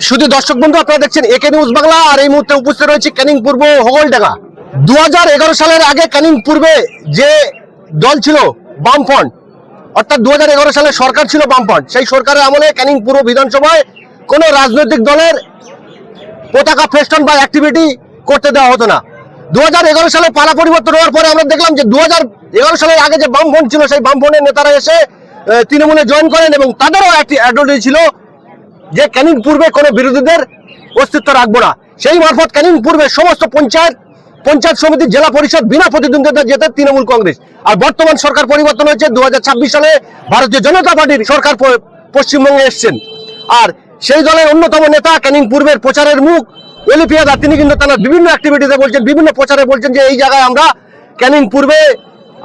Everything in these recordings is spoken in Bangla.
শুধু দর্শক বন্ধু, আপনারা দেখছেন একে নিউজ বাংলা। আর এই মুহূর্তে উপস্থিত রয়েছে ক্যানিং পূর্ব হোগলডাঙ্গা। 2011 সালের আগে ক্যানিং পূর্বে যে দল ছিল বামফ্রন্ট, অর্থাৎ 2011 সালে সরকার ছিল বামফ্রন্ট, সেই সরকারের আমলে ক্যানিং পূর্ব বিধানসভায় কোনো রাজনৈতিক দলের পতাকা ফেস্টন বা অ্যাক্টিভিটি করতে দেওয়া হতো না। 2011 সালে পালা পরিবর্তন হওয়ার পরে আমরা দেখলাম যে 2011 সালের আগে যে বামফ্রন্ট ছিল, সেই বামফ্রন্টের নেতারা এসে তৃণমূলে জয়েন করেন এবং তাদেরও একটি অ্যাডভান্টেজ ছিল যে ক্যানিং পূর্বে কোনো বিরোধীদের অস্তিত্ব রাখবো না। সেই মারফত ক্যানিং পূর্বে সমস্ত পঞ্চায়েত সমিতি, জেলা পরিষদ বিনা প্রতিদ্বন্দ্বিতা জেতে তৃণমূল কংগ্রেস। আর বর্তমান সরকার পরিবর্তন হয়েছে, 2026 সালে ভারতীয় জনতা পার্টির সরকার পশ্চিমবঙ্গে এসছেন। আর সেই দলের অন্যতম নেতা, ক্যানিং পূর্বের প্রচারের মুখ অলি পেয়াদা, তিনি কিন্তু তার বিভিন্ন অ্যাক্টিভিটিতে বলছেন, বিভিন্ন প্রচারে বলছেন যে এই জায়গায় আমরা ক্যানিং পূর্বে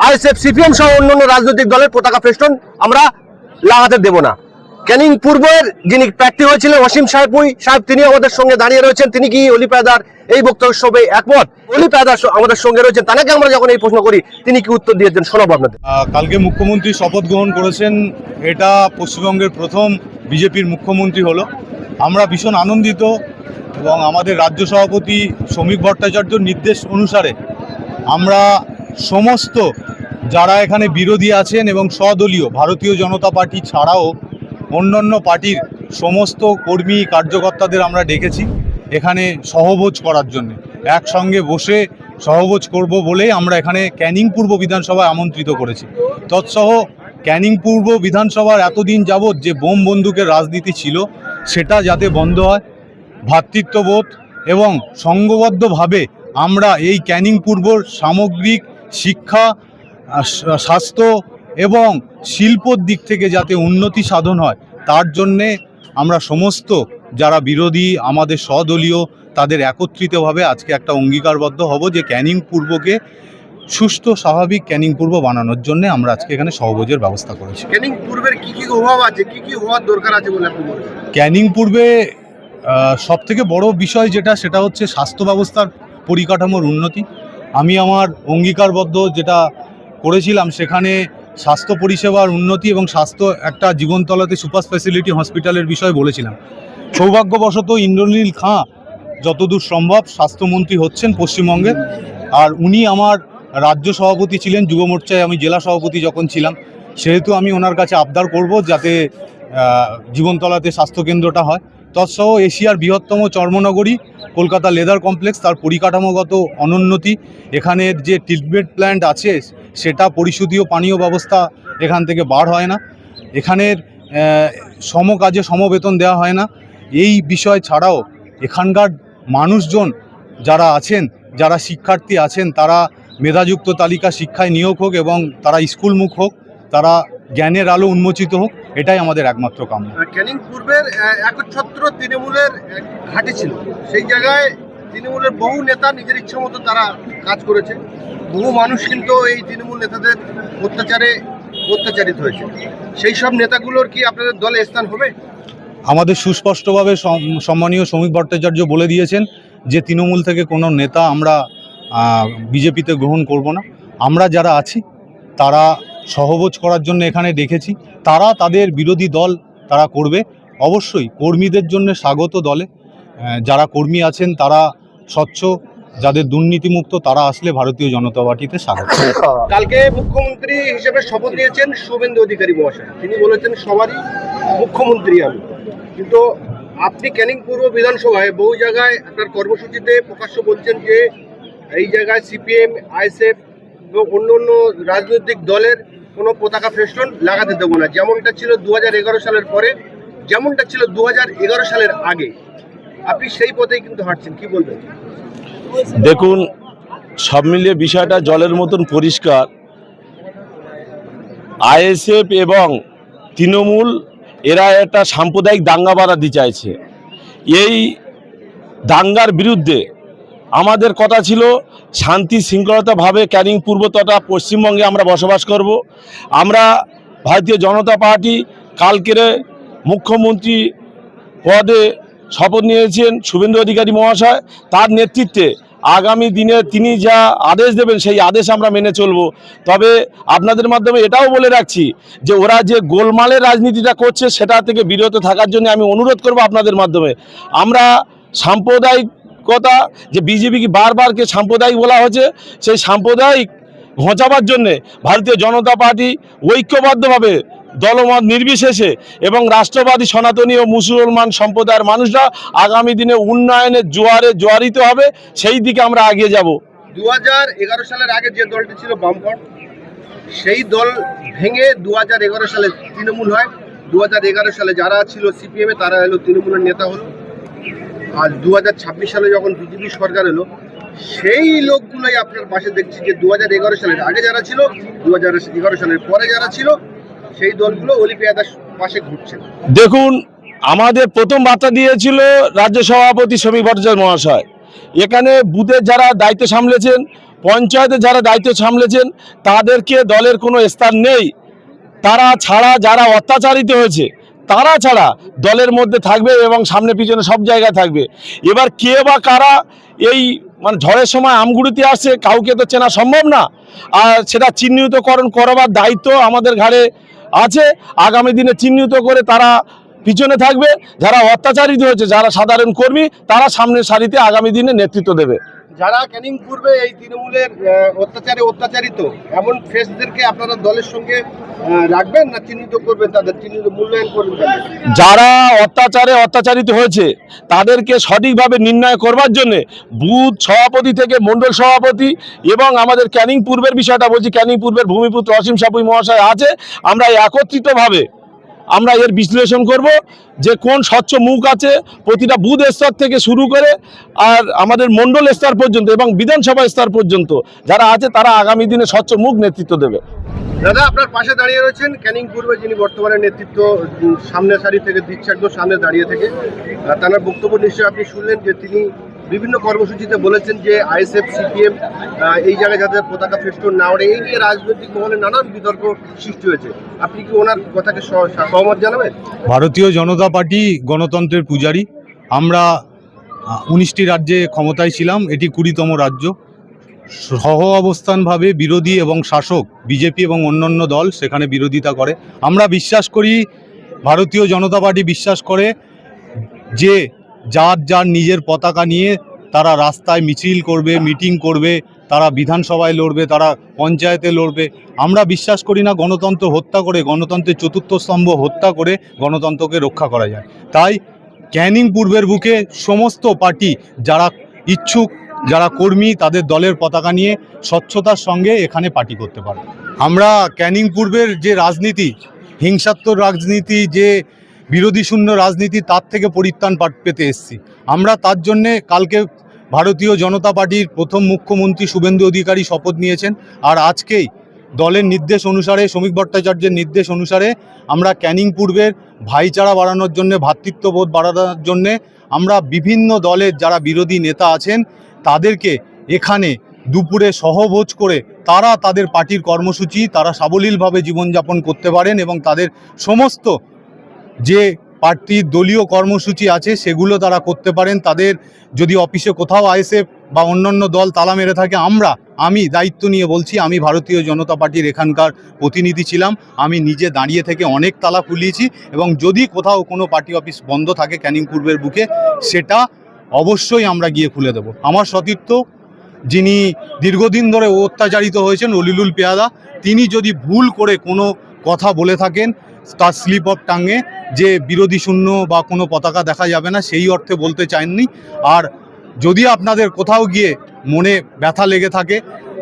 আইএসএফ, সিপিএম সহ অন্যান্য রাজনৈতিক দলের পতাকা ফেস্টন আমরা লাগাতে দেব না। ক্যানিং পূর্বের যিনি প্রার্থী হয়েছিলেন অসীম সাহেব, তিনি আমাদের সঙ্গে দাঁড়িয়ে রয়েছেন। তিনি কি অলি পেয়াদার এই বক্তব্যের সঙ্গে একমত? অলি পেয়াদা আমাদের সঙ্গে রয়েছেন, তাকে আমরা যখন এই প্রশ্ন করি তিনি কি উত্তর দিয়েছেন শোনাবো আপনাদের। কালকে মুখ্যমন্ত্রী শপথ গ্রহণ করেছেন, এটা পশ্চিমবঙ্গের প্রথম বিজেপির মুখ্যমন্ত্রী হলো। আমরা ভীষণ আনন্দিত এবং আমাদের রাজ্য সভাপতি শ্রমিক ভট্টাচার্যর নির্দেশ অনুসারে আমরা সমস্ত যারা এখানে বিরোধী আছেন এবং স্বদলীয় ভারতীয় জনতা পার্টি ছাড়াও অন্যান্য পার্টির সমস্ত কর্মী কার্যকর্তাদের আমরা ডেকেছি এখানে সহভোজ করার জন্য। একসঙ্গে বসে সহভোজ করব বলেই আমরা এখানে ক্যানিং পূর্ব বিধানসভায় আমন্ত্রিত করেছি। তৎসহ ক্যানিং পূর্ব বিধানসভার এতদিন যাবৎ যে বোম বন্দুকের রাজনীতি ছিল সেটা যাতে বন্ধ হয়, ভ্রাতৃত্ববোধ এবং সংঘবদ্ধভাবে আমরা এই ক্যানিং পূর্বর সামগ্রিক শিক্ষা, স্বাস্থ্য এবং শিল্পর দিক থেকে যাতে উন্নতি সাধন হয়, তার জন্যে আমরা সমস্ত যারা বিরোধী আমাদের স্বদলীয় তাদের একত্রিতভাবে আজকে একটা অঙ্গীকারবদ্ধ হব যে ক্যানিং পূর্বকে সুস্থ স্বাভাবিক ক্যানিং পূর্ব বানানোর জন্য আমরা আজকে এখানে সহভোজের ব্যবস্থা করেছি। ক্যানিং পূর্বের কি কি অভাব আছে, কি কি হওয়ার দরকার আছে বলে আপনি মনে করেন? ক্যানিং পূর্বে সবথেকে বড় বিষয় সেটা হচ্ছে স্বাস্থ্য ব্যবস্থার পরিকাঠামোর উন্নতি। আমি আমার অঙ্গীকারবদ্ধ যেটা করেছিলাম সেখানে স্বাস্থ্য পরিষেবার উন্নতি এবং স্বাস্থ্য একটা জীবনতলাতে সুপার স্পেশালিটি হসপিটালের বিষয় বলেছিলাম। সৌভাগ্যবশত ইন্দ্রনীল খাঁ যতদূর সম্ভব স্বাস্থ্যমন্ত্রী হচ্ছেন পশ্চিমবঙ্গের, আর উনি আমার রাজ্য সভাপতি ছিলেন, যুব মোর্চায় আমি জেলা সভাপতি যখন ছিলাম, সেহেতু আমি ওনার কাছে আবদার করব যাতে জীবনতলাতে স্বাস্থ্যকেন্দ্রটা হয়। তৎসহ এশিয়ার বৃহত্তম চর্মনগরী কলকাতা লেদার কমপ্লেক্স, তার পরিকাঠামোগত অনুন্নতি, এখানের যে ট্রিটমেন্ট প্ল্যান্ট আছে সেটা পরিশোধীয় পানীয় ব্যবস্থা এখান থেকে বার হয় না, এখানের সমকাজে সমবেতন দেওয়া হয় না। এই বিষয় ছাড়াও এখানকার মানুষজন যারা আছেন, যারা শিক্ষার্থী আছেন, তারা মেধাযুক্ত তালিকা শিক্ষায় নিয়োগ হোক এবং তারা স্কুলমুখ হোক, তারা জ্ঞানের আলো উন্মোচিত হোক, এটাই আমাদের একমাত্র কাম্য। ক্যানিং পূর্বের একচ্ছত্র তৃণমূলের ঘাঁটি ছিল, সেই জায়গায় তৃণমূলের বহু নেতা নিজের ইচ্ছা মতো তারা কাজ করেছে। বহু মানুষ কিন্তু এই তৃণমূল নেতাদের অত্যাচারিত হয়েছে। সেই সব নেতাগুলোর কি আপনাদের দলে স্থান হবে? আমাদের সুস্পষ্টভাবে সম্মানীয় শ্রমিক ভট্টাচার্য বলে দিয়েছেন যে তৃণমূল থেকে কোনো নেতা আমরা বিজেপিতে গ্রহণ করব না। আমরা যারা আছি তারা সহভোজ করার জন্য এখানে ডেকেছি, তারা তাদের বিরোধী দল তারা করবে। অবশ্যই কর্মীদের জন্য স্বাগত, দলে যারা কর্মী আছেন তারা স্বচ্ছ, যাদের দুর্নীতিমুক্ত, তারা আসলে ভারতীয় জনতা পার্টিতে স্বাগত। কালকে মুখ্যমন্ত্রী হিসেবে শপথ নিয়েছেন শুভেন্দু অধিকারী মহাশয়, তিনি বলেছেন সবারই মুখ্যমন্ত্রী আমি। কিন্তু আপনি ক্যানিং পূর্ব বিধানসভায় বহু জায়গায় আপনার কর্মসূচিতে প্রকাশ্য বলছেন যে এই জায়গায় সিপিএম, আইএসএফ এবং অন্য অন্য রাজনৈতিক দলের কোনো পতাকা ফেস্টন লাগাতে দেবো না, যেমনটা ছিল 2011 সালের পরে, যেমনটা ছিল 2011 সালের আগে। আপনি সেই পথেই কিন্তু হাঁটছেন, কি বলবেন? দেখুন, সব মিলিয়ে বিষয়টা জলের মতন পরিষ্কার। আইএসএফ এবং তৃণমূল এরা একটা সাম্প্রদায়িক দাঙ্গা বাড়াতে চাইছে। এই দাঙ্গার বিরুদ্ধে আমাদের কথা ছিল শান্তি শৃঙ্খলতাভাবে ক্যানিং পূর্ব তথা পশ্চিমবঙ্গে আমরা বসবাস করব। আমরা ভারতীয় জনতা পার্টি কালকের মুখ্যমন্ত্রী পদে শপথ নিয়েছেন শুভেন্দু অধিকারী মহাশয়, তার নেতৃত্বে আগামী দিনে তিনি যা আদেশ দেবেন সেই আদেশ আমরা মেনে চলব। তবে আপনাদের মাধ্যমে এটাও বলে রাখছি যে ওরা যে গোলমালের রাজনীতিটা করছে সেটা থেকে বিরত থাকার জন্য আমি অনুরোধ করব আপনাদের মাধ্যমে। আমরা সাম্প্রদায়িকতা, যে বিজেপিকে বারবারকে সাম্প্রদায়িক বলা হচ্ছে, সেই সাম্প্রদায়িক ঘোচাবার জন্যে ভারতীয় জনতা পার্টি ঐক্যবদ্ধভাবে দলমত নির্বিশেষে এবং রাষ্ট্রবাদী সনাতনী ও মুসলমান সম্প্রদায়ের মানুষরা আগামী দিনে উন্নয়নের জোয়ারে জোয়ারিত হবে, সেই দিকে আমরা এগিয়ে যাব। 2011 সালের আগে যে দলটি ছিল বামফ্রন্ট, সেই দল ভেঙে 2011 সালে তৃণমূল হয়। 2011 সালে যারা ছিল সিপিএম এ তারা এলো তৃণমূলের নেতা হলো। আর 2026 সালে যখন বিজেপি সরকার এলো, সেই লোকগুলোই আপনার পাশে দেখছি যে 2011 সালের আগে যারা ছিল, 2011 সালের পরে যারা ছিল, সেই দলগুলো অলি পেয়াদার পাশে ঘুরছে। দেখুন, আমাদের প্রথম বার্তা দিয়েছিল রাজ্য সভাপতি শ্রমিক ভট্টাচার্য মহাশয়। এখানে বুথের যারা দায়িত্ব সামলেছেন, পঞ্চায়েতে যারা দায়িত্ব সামলেছেন, তাদেরকে দলের কোনো স্থান নেই। তারা ছাড়া যারা অত্যাচারিত হয়েছে তারা ছাড়া দলের মধ্যে থাকবে এবং সামনে পিছনে সব জায়গায় থাকবে। এবার কে বা কারা এই ঝড়ের সময় আমগুড়িতে আসছে, কাউকে তো চেনা সম্ভব না। আর সেটা চিহ্নিতকরণ করবার দায়িত্ব আমাদের ঘাড়ে আছে। আগামী দিনে চিহ্নিত করে তারা পিছনে থাকবে। যারা অত্যাচারিত হয়েছে, যারা সাধারণ কর্মী, তারা সামনের সারিতে আগামী দিনে নেতৃত্ব দেবে। যারা ক্যানিং পূর্বে এই তৃণমূলের অত্যাচারে অত্যাচারিত, এমন ফেসদেরকে আপনারা দলের সঙ্গে রাখবেন না চিহ্নিত করবেন, তাদের চিহ্নিত মূল্যায়ন করবেন? যারা অত্যাচারে অত্যাচারিত হয়েছে তাদেরকে সঠিকভাবে নির্ণয় করবার জন্যে বুথ সভাপতি থেকে মণ্ডল সভাপতি এবং আমাদের ক্যানিং পূর্বের বিষয়টা বলছি, ক্যানিং পূর্বের ভূমিপুত্র অসীম সাপুই মহাশয় আছে। আমরা একত্রিতভাবে আমরা এর বিশ্লেষণ করব যে কোন স্বচ্ছ মুখ আছে প্রতিটা বুথ স্তর থেকে শুরু করে আর আমাদের মণ্ডল স্তর পর্যন্ত এবং বিধানসভা স্তর পর্যন্ত যারা আছে তারা আগামী দিনে স্বচ্ছ মুখ নেতৃত্ব দেবে। দাদা, আপনার পাশে দাঁড়িয়ে রয়েছেন ক্যানিং পূর্বে যিনি বর্তমানে নেতৃত্ব সামনের সারি থেকে দিচ্ছে, একদম সামনে দাঁড়িয়ে থেকে। তার বক্তব্য নিশ্চয়ই আপনি শুনলেন যে তিনি বিভিন্ন কর্মসূচিতে বলেছেন যে আইএসএফ সিপিএম এই জায়গায় যাতে পতাকা ফেস্টুন না ওঠে, এই নিয়ে রাজনৈতিক মহলে নানান বিতর্ক সৃষ্টি হয়েছে। আপনি কি ওনার কথাকে সহমত জানাবেন? ভারতীয় জনতা পার্টি গণতন্ত্রের পূজারী। আমরা 19টি রাজ্যে ক্ষমতায় ছিলাম, এটি 20তম রাজ্য। সহ অবস্থানভাবে বিরোধী এবং শাসক বিজেপি এবং অন্যান্য দল সেখানে বিরোধিতা করে। আমরা বিশ্বাস করি, ভারতীয় জনতা পার্টি বিশ্বাস করে যে যার যার নিজের পতাকা নিয়ে তারা রাস্তায় মিছিল করবে, মিটিং করবে, তারা বিধানসভায় লড়বে, তারা পঞ্চায়েতে লড়বে। আমরা বিশ্বাস করি না গণতন্ত্র হত্যা করে, গণতন্ত্রের চতুর্থ স্তম্ভ হত্যা করে গণতন্ত্রকে রক্ষা করা যায়। তাই ক্যানিং পূর্বের বুকে সমস্ত পার্টি যারা ইচ্ছুক, যারা কর্মী, তাদের দলের পতাকা নিয়ে স্বচ্ছতার সঙ্গে এখানে পার্টি করতে পারে। আমরা ক্যানিং পূর্বের যে রাজনীতি, হিংসাত্মক রাজনীতি, যে বিরোধী শূন্য রাজনীতি, তার থেকে পরিত্রাণ পেতে এসেছি। আমরা তার জন্যে কালকে ভারতীয় জনতা পার্টির প্রথম মুখ্যমন্ত্রী শুভেন্দু অধিকারী শপথ নিয়েছেন। আর আজকেই দলের নির্দেশ অনুসারে, শ্রমিক ভট্টাচার্যের নির্দেশ অনুসারে আমরা ক্যানিং পূর্বের ভাইচারা বাড়ানোর জন্যে, ভ্রাতৃত্ববোধ বাড়ানোর জন্যে আমরা বিভিন্ন দলের যারা বিরোধী নেতা আছেন তাদেরকে এখানে দুপুরে সহভোজ করে তারা তাদের পার্টির কর্মসূচি তারা সাবলীলভাবে জীবনযাপন করতে পারেন এবং তাদের সমস্ত যে পার্টির দলীয় কর্মসূচি আছে সেগুলো তারা করতে পারেন। তাদের যদি অফিসে কোথাও আইএসএফ বা অন্যান্য দল তালা মেরে থাকে, আমি দায়িত্ব নিয়ে বলছি, আমি ভারতীয় জনতা পার্টির এখানকার প্রতিনিধি ছিলাম, আমি নিজে দাঁড়িয়ে থেকে অনেক তালা খুলিয়েছি এবং যদি কোথাও কোনো পার্টি অফিস বন্ধ থাকে ক্যানিং পূর্বের বুকে, সেটা অবশ্যই আমরা গিয়ে খুলে দেব। আমার সতীর্থ যিনি দীর্ঘদিন ধরে অত্যাচারিত হয়েছেন, অলিলুল পেয়াদা, তিনি যদি ভুল করে কোনো কথা বলে থাকেন তার স্লিপ অফ টাঙ্গে যে বিরোধী শূন্য বা কোনো পতাকা দেখা যাবে না, সেই অর্থে বলতে চাননি। আর যদি আপনাদের কোথাও গিয়ে মনে ব্যথা লেগে থাকে,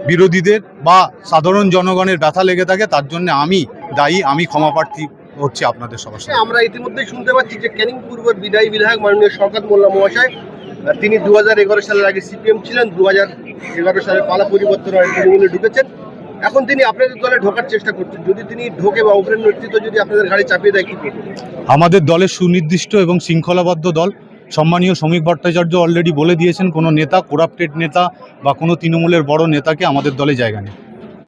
বিরোধীদের বা সাধারণ জনগণের ব্যথা লেগে থাকে, তার জন্য আমি দায়ী, আমি ক্ষমাপ্রার্থী হচ্ছে আপনাদের সবার সাথে। আমরা ইতিমধ্যেই শুনতে পাচ্ছি যে ক্যানিং পূর্বের বিদায়ী বিধায়ক মাননীয় শওকত মোল্লা মহাশয়, তিনি 2011 সালের আগে সিপিএম ছিলেন, 2011 সালে পালা পরিবর্তন হয় তৃণমূলে ঢুকেছেন। এখন তিনি আপনাদের দলে ঢোকার চেষ্টা করছেন। যদি তিনি ঢোকে বা উপরের নেতৃত্ব যদি আপনাদের গাড়ি চাপিয়ে দেয়, কি করবেন? আমাদের দলের সুনির্দিষ্ট এবং শৃঙ্খলাবদ্ধ দল। সম্মানীয় শ্রমিক ভট্টাচার্য অলরেডি বলে দিয়েছেন, কোনো নেতা, করাপ্টেড নেতা বা কোনো তৃণমূলের বড় নেতাকে আমাদের দলে জায়গা নেই।